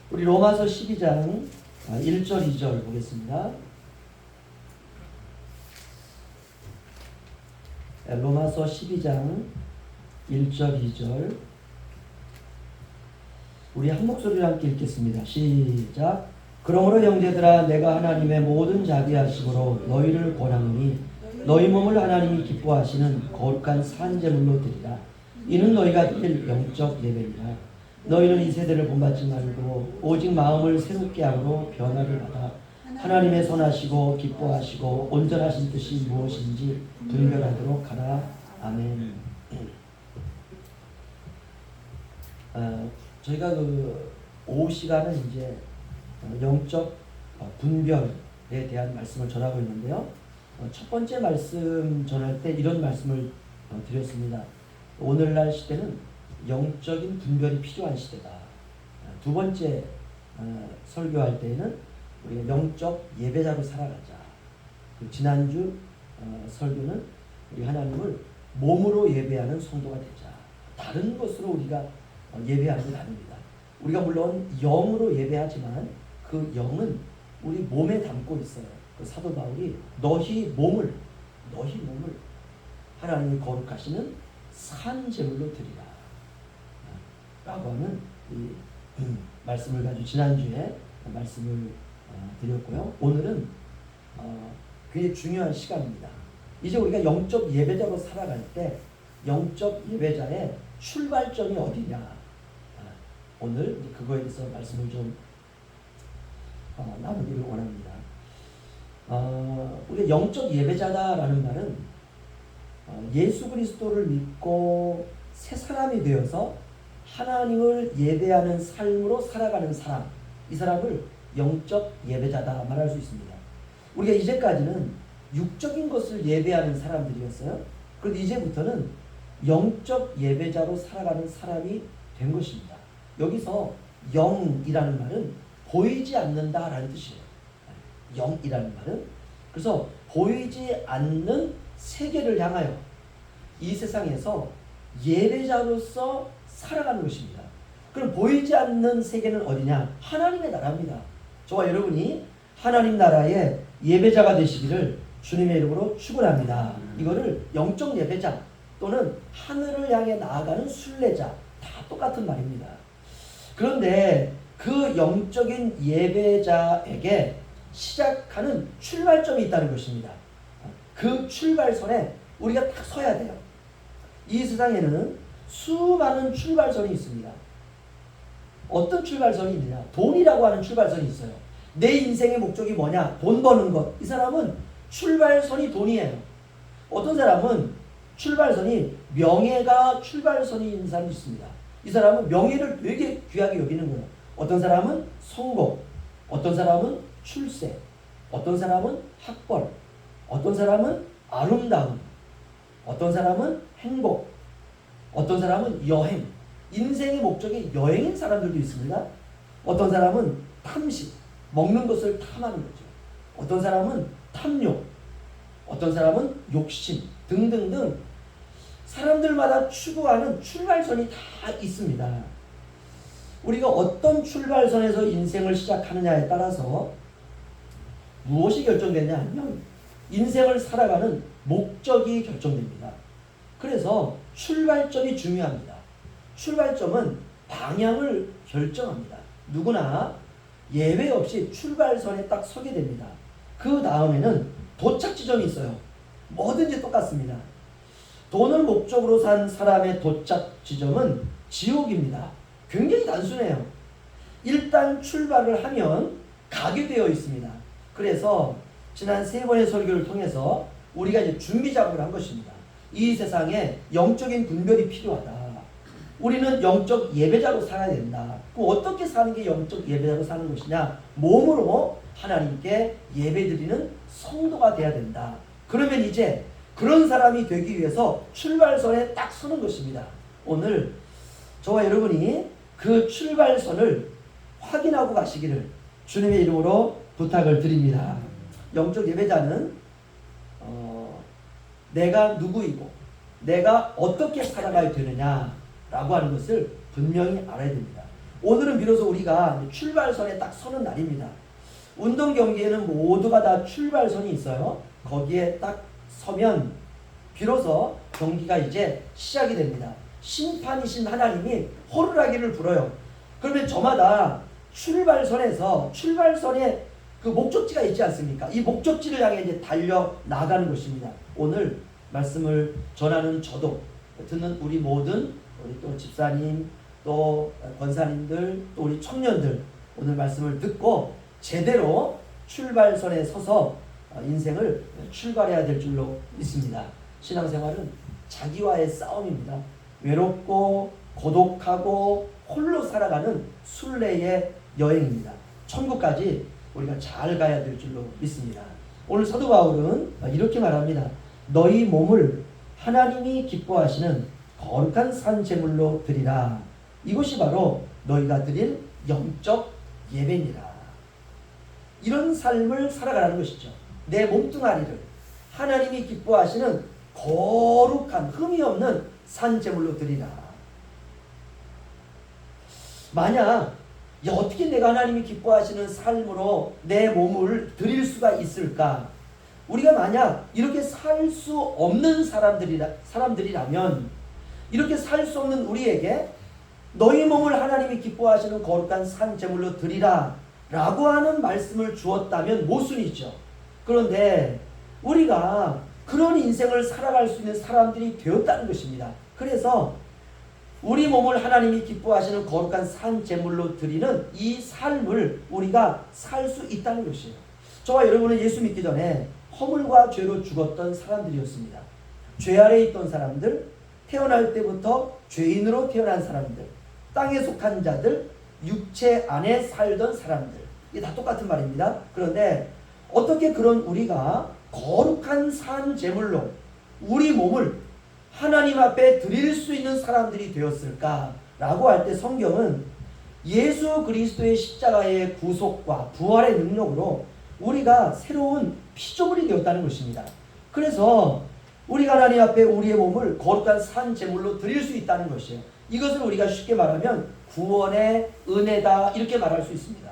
우리 로마서 12장 1절 2절 보겠습니다. 로마서 12장 1절 2절 우리 한 목소리로 함께 읽겠습니다. 시작. 그러므로 형제들아 내가 하나님의 모든 자비하심으로 너희를 권하노니 너희 몸을 하나님이 기뻐하시는 거룩한 산제물로 드리라. 이는 너희가 드릴 영적 예배니라. 너희는 이 세대를 본받지 말고 오직 마음을 새롭게 함으로 변화를 받아 하나님의 선하시고 기뻐하시고 온전하신 뜻이 무엇인지 분별하도록 하라. 아멘. 저희가 오후 시간은 이제 영적 분별에 대한 말씀을 전하고 있는데요. 첫 번째 말씀 전할 때 이런 말씀을 드렸습니다. 오늘날 시대는 영적인 분별이 필요한 시대다. 두 번째 설교할 때에는 우리가 영적 예배자로 살아가자. 지난주 설교는 우리 하나님을 몸으로 예배하는 성도가 되자. 다른 것으로 우리가 예배하는 건 아닙니다. 우리가 물론 영으로 예배하지만 그 영은 우리 몸에 담고 있어요. 그 사도 바울이 너희 몸을 하나님이 거룩하시는 산 제물로 드리라 라고 하는 이 말씀을 가지고 지난주에 말씀을 드렸고요. 오늘은 굉장히 중요한 시간입니다. 이제 우리가 영적 예배자로 살아갈 때 영적 예배자의 출발점이 어디냐, 오늘 그거에 대해서 말씀을 좀 나누기를 원합니다. 우리가 영적 예배자다라는 말은 예수 그리스도를 믿고 새 사람이 되어서 하나님을 예배하는 삶으로 살아가는 사람, 이 사람을 영적 예배자다 말할 수 있습니다. 우리가 이제까지는 육적인 것을 예배하는 사람들이었어요. 그런데 이제부터는 영적 예배자로 살아가는 사람이 된 것입니다. 여기서 영이라는 말은 보이지 않는다라는 뜻이에요. 영이라는 말은 그래서 보이지 않는 세계를 향하여 이 세상에서 예배자로서 살아가는 것입니다. 그럼 보이지 않는 세계는 어디냐? 하나님의 나라입니다. 저와 여러분이 하나님 나라의 예배자가 되시기를 주님의 이름으로 축원합니다. 이거를 영적 예배자 또는 하늘을 향해 나아가는 순례자, 다 똑같은 말입니다. 그런데 그 영적인 예배자에게 시작하는 출발점이 있다는 것입니다. 그 출발선에 우리가 딱 서야 돼요. 이 세상에는 수많은 출발선이 있습니다. 어떤 출발선이 있느냐? 돈이라고 하는 출발선이 있어요. 내 인생의 목적이 뭐냐? 돈 버는 것. 이 사람은 출발선이 돈이에요. 어떤 사람은 출발선이 명예가 출발선이 있는 사람이 있습니다. 이 사람은 명예를 되게 귀하게 여기는 거예요. 어떤 사람은 성공, 어떤 사람은 출세, 어떤 사람은 학벌, 어떤 사람은 아름다움, 어떤 사람은 행복, 어떤 사람은 여행. 인생의 목적이 여행인 사람들도 있습니다. 어떤 사람은 탐식, 먹는 것을 탐하는 거죠. 어떤 사람은 탐욕, 어떤 사람은 욕심 등등등 사람들마다 추구하는 출발선이 다 있습니다. 우리가 어떤 출발선에서 인생을 시작하느냐에 따라서 무엇이 결정되냐 하면 인생을 살아가는 목적이 결정됩니다. 그래서 출발점이 중요합니다. 출발점은 방향을 결정합니다. 누구나 예외 없이 출발선에 딱 서게 됩니다. 그 다음에는 도착 지점이 있어요. 뭐든지 똑같습니다. 돈을 목적으로 산 사람의 도착 지점은 지옥입니다. 굉장히 단순해요. 일단 출발을 하면 가게 되어 있습니다. 그래서 지난 3번의 설교를 통해서 우리가 이제 준비 작업을 한 것입니다. 이 세상에 영적인 분별이 필요하다. 우리는 영적 예배자로 살아야 된다. 그럼 어떻게 사는 게 영적 예배자로 사는 것이냐? 몸으로 하나님께 예배드리는 성도가 돼야 된다. 그러면 이제 그런 사람이 되기 위해서 출발선에 딱 서는 것입니다. 오늘 저와 여러분이 그 출발선을 확인하고 가시기를 주님의 이름으로 부탁을 드립니다. 영적 예배자는 내가 누구이고 내가 어떻게 살아가야 되느냐라고 하는 것을 분명히 알아야 됩니다. 오늘은 비로소 우리가 출발선에 딱 서는 날입니다. 운동 경기에는 모두가 다 출발선이 있어요. 거기에 딱 서면 비로소 경기가 이제 시작이 됩니다. 심판이신 하나님이 호루라기를 불어요. 그러면 저마다 출발선에 그 목적지가 있지 않습니까? 이 목적지를 향해 이제 달려 나가는 것입니다. 오늘 말씀을 전하는 저도, 듣는 우리 모든 우리 또 집사님, 또 권사님들, 또 우리 청년들, 오늘 말씀을 듣고 제대로 출발선에 서서 인생을 출발해야 될 줄로 믿습니다. 신앙생활은 자기와의 싸움입니다. 외롭고 고독하고 홀로 살아가는 순례의 여행입니다. 천국까지 우리가 잘 가야 될 줄로 믿습니다. 오늘 사도 바울은 이렇게 말합니다. 너희 몸을 하나님이 기뻐하시는 거룩한 산 제물로 드리라. 이것이 바로 너희가 드릴 영적 예배니라. 이런 삶을 살아가라는 것이죠. 내 몸뚱아리를 하나님이 기뻐하시는 거룩한 흠이 없는 산 제물로 드리라. 만약 어떻게 내가 하나님이 기뻐하시는 삶으로 내 몸을 드릴 수가 있을까? 우리가 만약 이렇게 살 수 없는 사람들이라면, 이렇게 살 수 없는 우리에게 너희 몸을 하나님이 기뻐하시는 거룩한 산 제물로 드리라 라고 하는 말씀을 주었다면 모순이죠. 그런데 우리가 그런 인생을 살아갈 수 있는 사람들이 되었다는 것입니다. 그래서 우리 몸을 하나님이 기뻐하시는 거룩한 산 제물로 드리는 이 삶을 우리가 살 수 있다는 것이에요. 저와 여러분은 예수 믿기 전에 허물과 죄로 죽었던 사람들이었습니다. 죄 아래에 있던 사람들, 태어날 때부터 죄인으로 태어난 사람들, 땅에 속한 자들, 육체 안에 살던 사람들, 이게 다 똑같은 말입니다. 그런데 어떻게 그런 우리가 거룩한 산 제물로 우리 몸을 하나님 앞에 드릴 수 있는 사람들이 되었을까? 라고 할 때 성경은 예수 그리스도의 십자가의 구속과 부활의 능력으로 우리가 새로운 피조물이 되었다는 것입니다. 그래서 우리가 하나님 앞에 우리의 몸을 거룩한 산 제물로 드릴 수 있다는 것이에요. 이것을 우리가 쉽게 말하면 구원의 은혜다, 이렇게 말할 수 있습니다.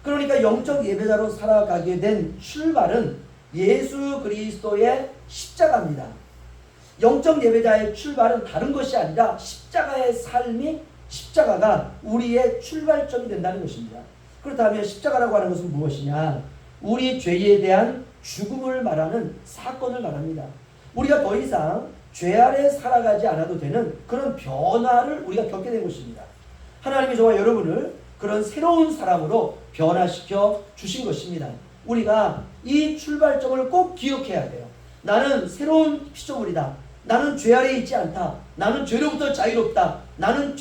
그러니까 영적 예배자로 살아가게 된 출발은 예수 그리스도의 십자가입니다. 영적 예배자의 출발은 다른 것이 아니라 십자가의 삶이, 십자가가 우리의 출발점이 된다는 것입니다. 그렇다면 십자가라고 하는 것은 무엇이냐? 우리 죄에 대한 죽음을 말하는 사건을 말합니다. 우리가 더 이상 죄 아래 살아가지 않아도 되는 그런 변화를 우리가 겪게 된 것입니다. 하나님이 저와 여러분을 그런 새로운 사람으로 변화시켜 주신 것입니다. 우리가 이 출발점을 꼭 기억해야 돼요. 나는 새로운 피조물이다. 나는 죄 아래에 있지 않다. 나는 죄로부터 자유롭다. 나는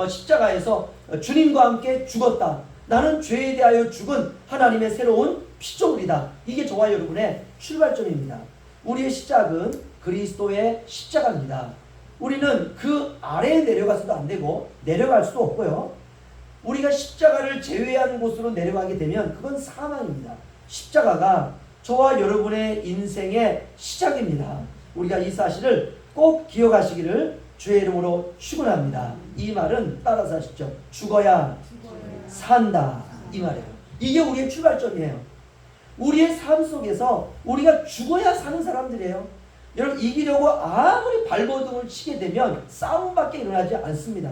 십자가에서 주님과 함께 죽었다. 나는 죄에 대하여 죽은 하나님의 새로운 피조물이다. 이게 저와 여러분의 출발점입니다. 우리의 시작은 그리스도의 십자가입니다. 우리는 그 아래에 내려가서도 안 되고 내려갈 수도 없고요. 우리가 십자가를 제외한 곳으로 내려가게 되면 그건 사망입니다. 십자가가 저와 여러분의 인생의 시작입니다. 우리가 이 사실을 꼭 기억하시기를 주의 이름으로 축원합니다. 이 말은 따라서 하십시오. 죽어야 산다, 이 말이에요. 이게 우리의 출발점이에요. 우리의 삶 속에서 우리가 죽어야 사는 사람들이에요. 여러분, 이기려고 아무리 발버둥을 치게 되면 싸움밖에 일어나지 않습니다.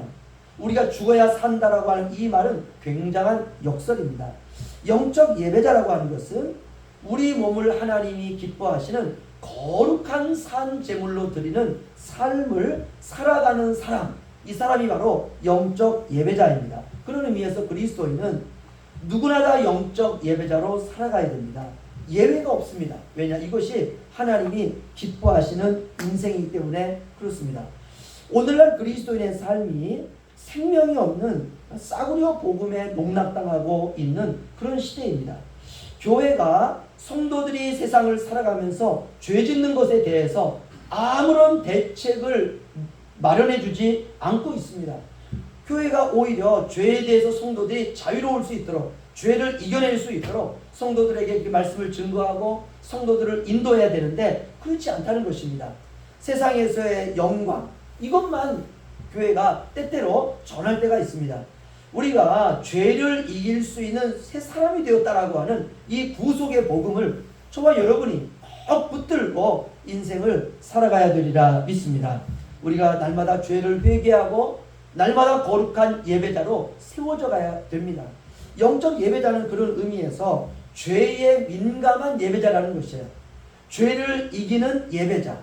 우리가 죽어야 산다라고 하는 이 말은 굉장한 역설입니다. 영적 예배자라고 하는 것은 우리 몸을 하나님이 기뻐하시는 거룩한 산 제물로 드리는 삶을 살아가는 사람, 이 사람이 바로 영적 예배자입니다. 그런 의미에서 그리스도인은 누구나 다 영적 예배자로 살아가야 됩니다. 예외가 없습니다. 왜냐? 이것이 하나님이 기뻐하시는 인생이기 때문에 그렇습니다. 오늘날 그리스도인의 삶이 생명이 없는 싸구려 복음에 농락당하고 있는 그런 시대입니다. 교회가 성도들이 세상을 살아가면서 죄 짓는 것에 대해서 아무런 대책을 마련해 주지 않고 있습니다. 교회가 오히려 죄에 대해서 성도들이 자유로울 수 있도록, 죄를 이겨낼 수 있도록 성도들에게 그 말씀을 증거하고 성도들을 인도해야 되는데 그렇지 않다는 것입니다. 세상에서의 영광, 이것만 교회가 때때로 전할 때가 있습니다. 우리가 죄를 이길 수 있는 새 사람이 되었다라고 하는 이 구속의 복음을 저와 여러분이 꼭 붙들고 인생을 살아가야 되리라 믿습니다. 우리가 날마다 죄를 회개하고 날마다 거룩한 예배자로 세워져 가야 됩니다. 영적 예배자는 그런 의미에서 죄에 민감한 예배자라는 것이에요. 죄를 이기는 예배자.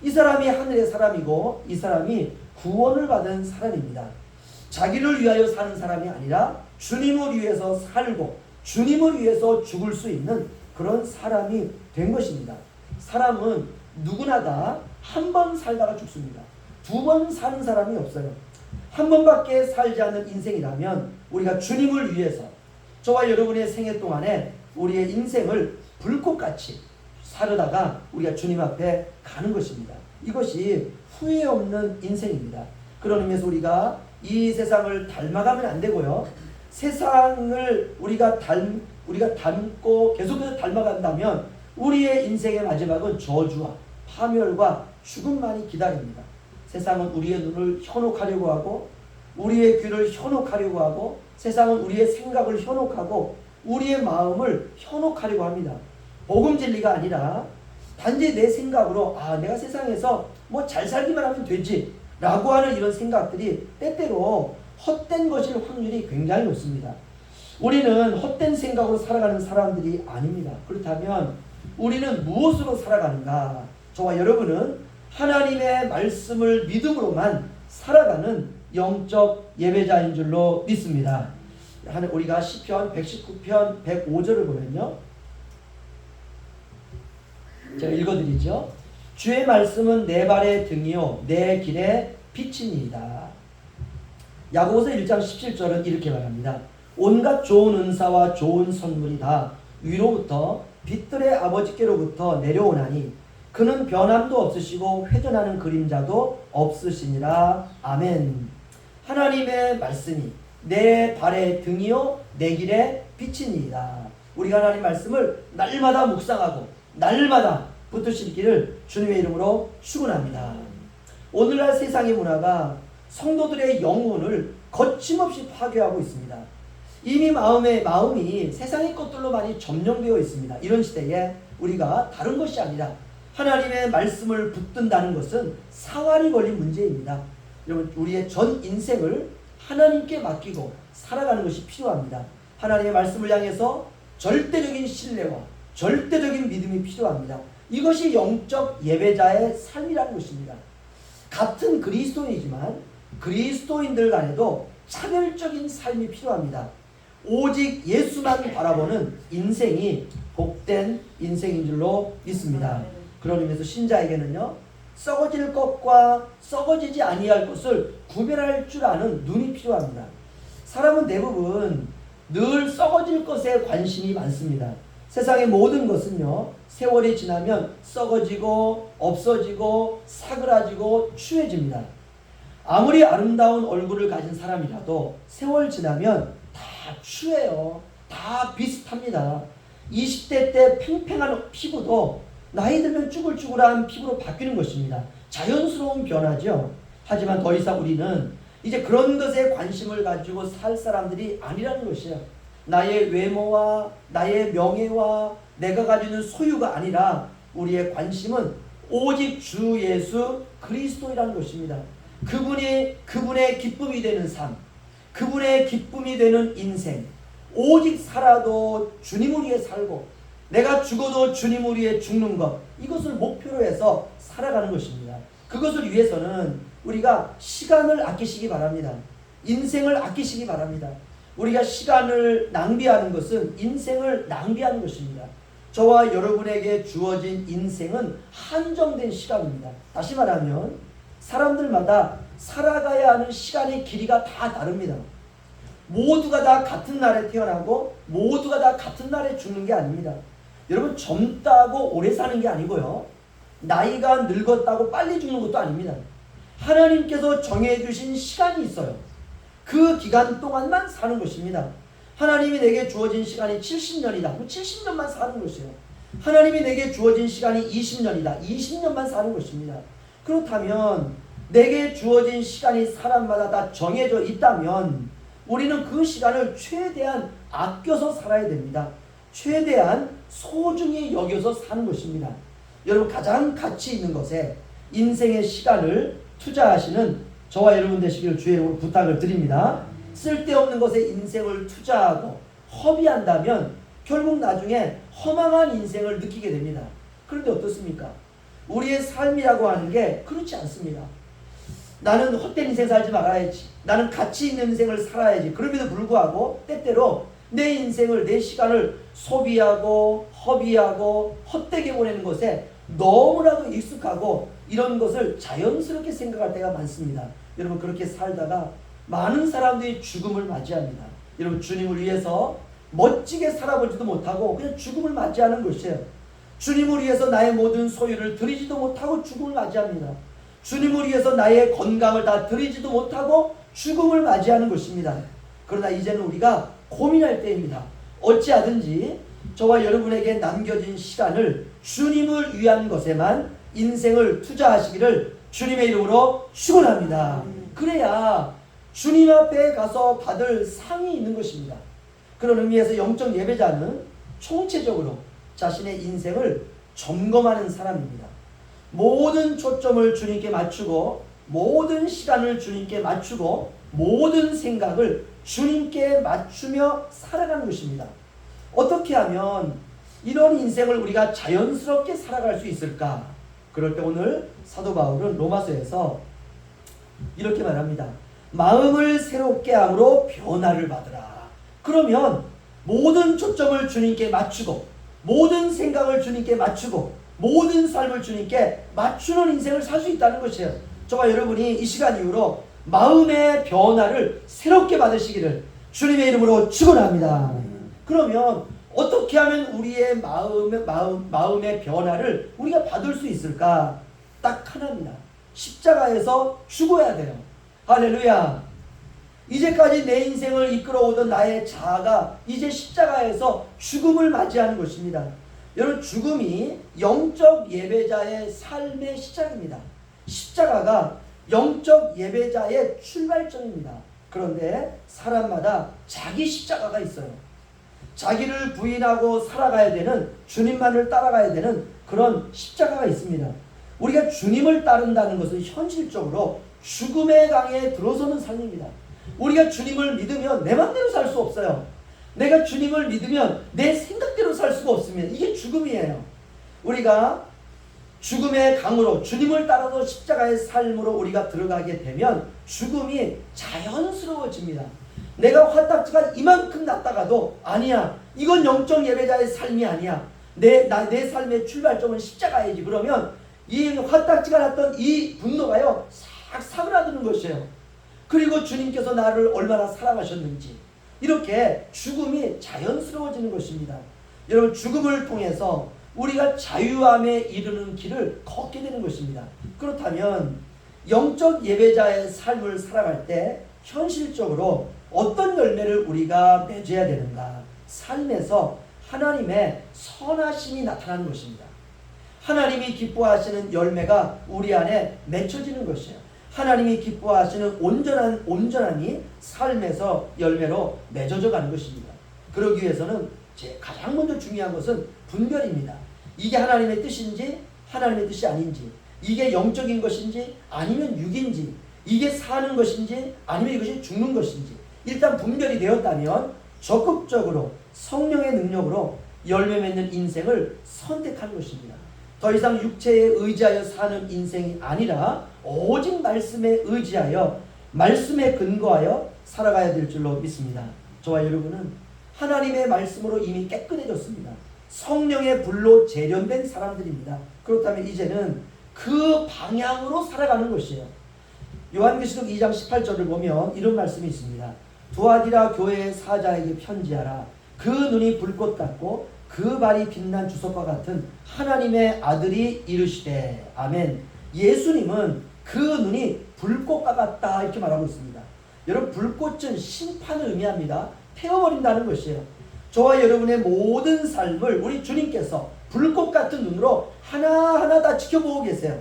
이 사람이 하늘의 사람이고 이 사람이 구원을 받은 사람입니다. 자기를 위하여 사는 사람이 아니라 주님을 위해서 살고 주님을 위해서 죽을 수 있는 그런 사람이 된 것입니다. 사람은 누구나 다 한 번 살다가 죽습니다. 두 번 사는 사람이 없어요. 한 번밖에 살지 않는 인생이라면 우리가 주님을 위해서 저와 여러분의 생애 동안에 우리의 인생을 불꽃같이 살다가 우리가 주님 앞에 가는 것입니다. 이것이 후회 없는 인생입니다. 그런 의미에서 우리가 이 세상을 닮아가면 안 되고요. 세상을 우리가 닮고 계속해서 닮아간다면 우리의 인생의 마지막은 저주와 파멸과 죽음만이 기다립니다. 세상은 우리의 눈을 현혹하려고 하고 우리의 귀를 현혹하려고 하고 세상은 우리의 생각을 현혹하고 우리의 마음을 현혹하려고 합니다. 복음 진리가 아니라 단지 내 생각으로 내가 세상에서 뭐 잘 살기만 하면 되지 라고 하는 이런 생각들이 때때로 헛된 것일 확률이 굉장히 높습니다. 우리는 헛된 생각으로 살아가는 사람들이 아닙니다. 그렇다면 우리는 무엇으로 살아가는가? 저와 여러분은 하나님의 말씀을 믿음으로만 살아가는 영적 예배자인 줄로 믿습니다. 우리가 시편 119편 105절을 보면요. 제가 읽어드리죠. 주의 말씀은 내 발의 등이요 내 길의 빛이니이다. 야고보서 1장 17절은 이렇게 말합니다. 온갖 좋은 은사와 좋은 선물이 다 위로부터 빛들의 아버지께로부터 내려오나니 그는 변함도 없으시고 회전하는 그림자도 없으시니라. 아멘. 하나님의 말씀이 내 발의 등이요 내 길의 빛이니이다. 우리가 하나님 말씀을 날마다 묵상하고 날마다 붙드시기를 주님의 이름으로 축원합니다. 오늘날 세상의 문화가 성도들의 영혼을 거침없이 파괴하고 있습니다. 이미 마음이 세상의 것들로 많이 점령되어 있습니다. 이런 시대에 우리가 다른 것이 아니라 하나님의 말씀을 붙든다는 것은 사활이 걸린 문제입니다. 여러분, 우리의 전 인생을 하나님께 맡기고 살아가는 것이 필요합니다. 하나님의 말씀을 향해서 절대적인 신뢰와 절대적인 믿음이 필요합니다. 이것이 영적 예배자의 삶이라는 것입니다. 같은 그리스도인이지만 그리스도인들 간에도 차별적인 삶이 필요합니다. 오직 예수만 바라보는 인생이 복된 인생인 줄로 믿습니다. 그런 의미에서 신자에게는요, 썩어질 것과 썩어지지 아니할 것을 구별할 줄 아는 눈이 필요합니다. 사람은 대부분 늘 썩어질 것에 관심이 많습니다. 세상의 모든 것은요, 세월이 지나면 썩어지고 없어지고 사그라지고 추해집니다. 아무리 아름다운 얼굴을 가진 사람이라도 세월 지나면 다 추해요. 다 비슷합니다. 20대 때 팽팽한 피부도 나이 들면 쭈글쭈글한 피부로 바뀌는 것입니다. 자연스러운 변화죠. 하지만 더 이상 우리는 이제 그런 것에 관심을 가지고 살 사람들이 아니라는 것이에요. 나의 외모와 나의 명예와 내가 가지고 있는 소유가 아니라 우리의 관심은 오직 주 예수 그리스도이라는 것입니다. 그분의 기쁨이 되는 삶, 그분의 기쁨이 되는 인생, 오직 살아도 주님을 위해 살고 내가 죽어도 주님을 위해 죽는 것, 이것을 목표로 해서 살아가는 것입니다. 그것을 위해서는 우리가 시간을 아끼시기 바랍니다. 인생을 아끼시기 바랍니다. 우리가 시간을 낭비하는 것은 인생을 낭비하는 것입니다. 저와 여러분에게 주어진 인생은 한정된 시간입니다. 다시 말하면 사람들마다 살아가야 하는 시간의 길이가 다 다릅니다. 모두가 다 같은 날에 태어나고 모두가 다 같은 날에 죽는 게 아닙니다. 여러분, 젊다고 오래 사는 게 아니고요, 나이가 늙었다고 빨리 죽는 것도 아닙니다. 하나님께서 정해주신 시간이 있어요. 그 기간 동안만 사는 것입니다. 하나님이 내게 주어진 시간이 70년이다. 그럼 70년만 사는 것이에요. 하나님이 내게 주어진 시간이 20년이다. 20년만 사는 것입니다. 그렇다면 내게 주어진 시간이 사람마다 다 정해져 있다면 우리는 그 시간을 최대한 아껴서 살아야 됩니다. 최대한 소중히 여겨서 사는 것입니다. 여러분, 가장 가치 있는 것에 인생의 시간을 투자하시는 저와 여러분 되시기를 주의 이름으로 부탁을 드립니다. 쓸데없는 것에 인생을 투자하고 허비한다면 결국 나중에 허망한 인생을 느끼게 됩니다. 그런데 어떻습니까? 우리의 삶이라고 하는 게 그렇지 않습니다. 나는 헛된 인생 살지 말아야지. 나는 가치 있는 인생을 살아야지. 그럼에도 불구하고 때때로 내 인생을, 내 시간을 소비하고 허비하고 헛되게 보내는 것에 너무나도 익숙하고 이런 것을 자연스럽게 생각할 때가 많습니다. 여러분, 그렇게 살다가 많은 사람들이 죽음을 맞이합니다. 여러분, 주님을 위해서 멋지게 살아보지도 못하고 그냥 죽음을 맞이하는 것이에요. 주님을 위해서 나의 모든 소유를 드리지도 못하고 죽음을 맞이합니다. 주님을 위해서 나의 건강을 다 드리지도 못하고 죽음을 맞이하는 것입니다. 그러나 이제는 우리가 고민할 때입니다. 어찌하든지 저와 여러분에게 남겨진 시간을 주님을 위한 것에만 인생을 투자하시기를 주님의 이름으로 축원합니다. 그래야 주님 앞에 가서 받을 상이 있는 것입니다. 그런 의미에서 영적 예배자는 총체적으로 자신의 인생을 점검하는 사람입니다. 모든 초점을 주님께 맞추고 모든 시간을 주님께 맞추고 모든 생각을 주님께 맞추며 살아가는 것입니다. 어떻게 하면 이런 인생을 우리가 자연스럽게 살아갈 수 있을까? 그럴 때 오늘 사도 바울은 로마서에서 이렇게 말합니다. 마음을 새롭게 함으로 변화를 받으라. 그러면 모든 초점을 주님께 맞추고 모든 생각을 주님께 맞추고 모든 삶을 주님께 맞추는 인생을 살 수 있다는 것이에요. 저와 여러분이 이 시간 이후로 마음의 변화를 새롭게 받으시기를 주님의 이름으로 축원합니다. 그러면 어떻게 하면 우리의 마음의 변화를 우리가 받을 수 있을까? 딱 하나입니다. 십자가에서 죽어야 돼요. 할렐루야. 이제까지 내 인생을 이끌어오던 나의 자아가 이제 십자가에서 죽음을 맞이하는 것입니다. 여러분, 죽음이 영적 예배자의 삶의 시작입니다. 십자가가 영적 예배자의 출발점입니다. 그런데 사람마다 자기 십자가가 있어요. 자기를 부인하고 살아가야 되는, 주님만을 따라가야 되는 그런 십자가가 있습니다. 우리가 주님을 따른다는 것은 현실적으로 죽음의 강에 들어서는 삶입니다. 우리가 주님을 믿으면 내 맘대로 살 수 없어요. 내가 주님을 믿으면 내 생각대로 살 수가 없습니다. 이게 죽음이에요. 우리가 죽음의 강으로 주님을 따라서 십자가의 삶으로 우리가 들어가게 되면 죽음이 자연스러워집니다. 내가 화딱지가 이만큼 났다가도 아니야, 이건 영적 예배자의 삶이 아니야, 내 삶의 출발점은 십자가이지. 그러면 이 화딱지가 났던 이 분노가요 싹 사그라드는 것이에요. 그리고 주님께서 나를 얼마나 사랑하셨는지, 이렇게 죽음이 자연스러워지는 것입니다. 여러분, 죽음을 통해서 우리가 자유함에 이르는 길을 걷게 되는 것입니다. 그렇다면 영적 예배자의 삶을 살아갈 때 현실적으로 어떤 열매를 우리가 맺어야 되는가? 삶에서 하나님의 선하심이 나타나는 것입니다. 하나님이 기뻐하시는 열매가 우리 안에 맺혀지는 것이에요. 하나님이 기뻐하시는 온전함이 삶에서 열매로 맺어져 가는 것입니다. 그러기 위해서는 가장 먼저 중요한 것은 분별입니다. 이게 하나님의 뜻인지 하나님의 뜻이 아닌지, 이게 영적인 것인지 아니면 육인지, 이게 사는 것인지 아니면 이것이 죽는 것인지 일단 분별이 되었다면 적극적으로 성령의 능력으로 열매 맺는 인생을 선택하는 것입니다. 더 이상 육체에 의지하여 사는 인생이 아니라 오직 말씀에 의지하여 말씀에 근거하여 살아가야 될 줄로 믿습니다. 저와 여러분은 하나님의 말씀으로 이미 깨끗해졌습니다. 성령의 불로 재련된 사람들입니다. 그렇다면 이제는 그 방향으로 살아가는 것이에요. 요한계시록 2장 18절을 보면 이런 말씀이 있습니다. 두아디라 교회의 사자에게 편지하라. 그 눈이 불꽃 같고 그 발이 빛난 주석과 같은 하나님의 아들이 이르시되. 아멘. 예수님은 그 눈이 불꽃과 같다 이렇게 말하고 있습니다. 여러분, 불꽃은 심판을 의미합니다. 태워버린다는 것이에요. 저와 여러분의 모든 삶을 우리 주님께서 불꽃 같은 눈으로 하나하나 다 지켜보고 계세요.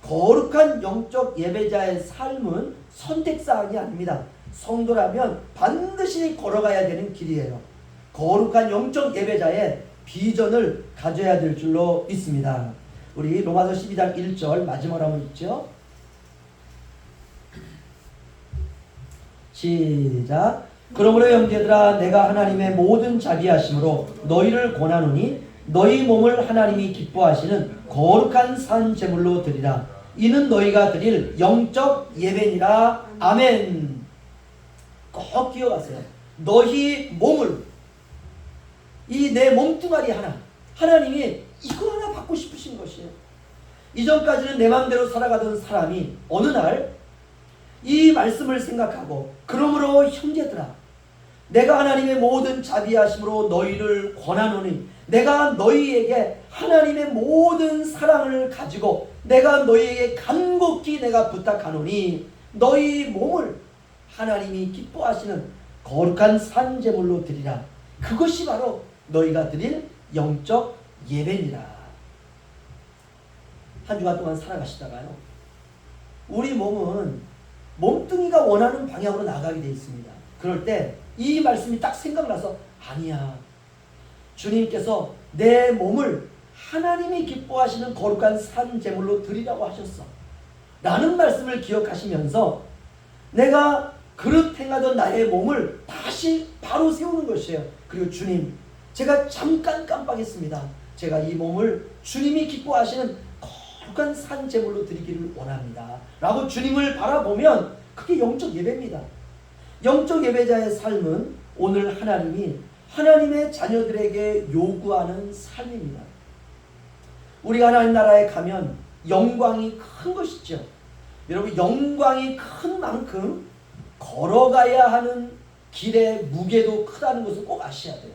거룩한 영적 예배자의 삶은 선택사항이 아닙니다. 성도라면 반드시 걸어가야 되는 길이에요. 거룩한 영적 예배자의 비전을 가져야 될 줄로 믿습니다. 우리 로마서 12장 1절 마지막으로 한번 읽죠. 시작. 그러므로 형제들아 내가 하나님의 모든 자비하심으로 너희를 권하노니 너희 몸을 하나님이 기뻐하시는 거룩한 산 제물로 드리라. 이는 너희가 드릴 영적 예배니라. 아멘. 꼭 기억하세요. 너희 몸을, 이 내 몸뚱아리 하나, 하나님이 이거 하나 받고 싶으신 것이에요. 이전까지는 내 마음대로 살아가던 사람이 어느 날 이 말씀을 생각하고 그러므로 형제들아 내가 하나님의 모든 자비하심으로 너희를 권하노니 내가 너희에게 하나님의 모든 사랑을 가지고 내가 너희에게 간곡히 내가 부탁하노니 너희 몸을 하나님이 기뻐하시는 거룩한 산제물로 드리라. 그것이 바로 너희가 드릴 영적 예배니라. 한 주간 동안 살아가시다가요, 우리 몸은 몸뚱이가 원하는 방향으로 나가게 되어 있습니다. 그럴 때 이 말씀이 딱 생각나서 아니야, 주님께서 내 몸을 하나님이 기뻐하시는 거룩한 산제물로 드리라고 하셨어 라는 말씀을 기억하시면서 내가 그릇 행하던 나의 몸을 다시 바로 세우는 것이에요. 그리고 주님, 제가 잠깐 깜빡했습니다. 제가 이 몸을 주님이 기뻐하시는 거룩한 산제물로 드리기를 원합니다 라고 주님을 바라보면 그게 영적 예배입니다. 영적 예배자의 삶은 오늘 하나님이 하나님의 자녀들에게 요구하는 삶입니다. 우리가 하나님 나라에 가면 영광이 큰 것이죠. 여러분, 영광이 큰 만큼 걸어가야 하는 길의 무게도 크다는 것을 꼭 아셔야 돼요.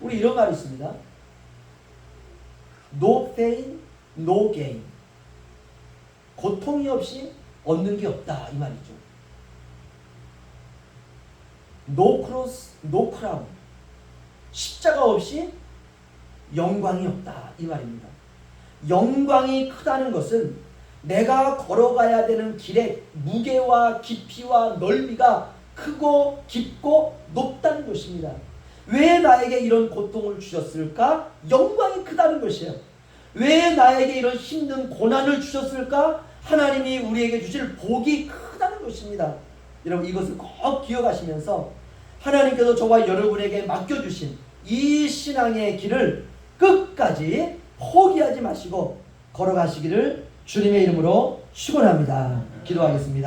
우리 이런 말이 있습니다. No pain, no gain. 고통이 없이 얻는 게 없다, 이 말이죠. No cross, no crown. 십자가 없이 영광이 없다, 이 말입니다. 영광이 크다는 것은 내가 걸어가야 되는 길의 무게와 깊이와 넓이가 크고 깊고 높다는 것입니다. 왜 나에게 이런 고통을 주셨을까? 영광이 크다는 것이에요. 왜 나에게 이런 힘든 고난을 주셨을까? 하나님이 우리에게 주실 복이 크다는 것입니다. 여러분, 이것을 꼭 기억하시면서 하나님께서 저와 여러분에게 맡겨주신 이 신앙의 길을 끝까지 포기하지 마시고 걸어가시기를 주님의 이름으로 축원합니다. 기도하겠습니다.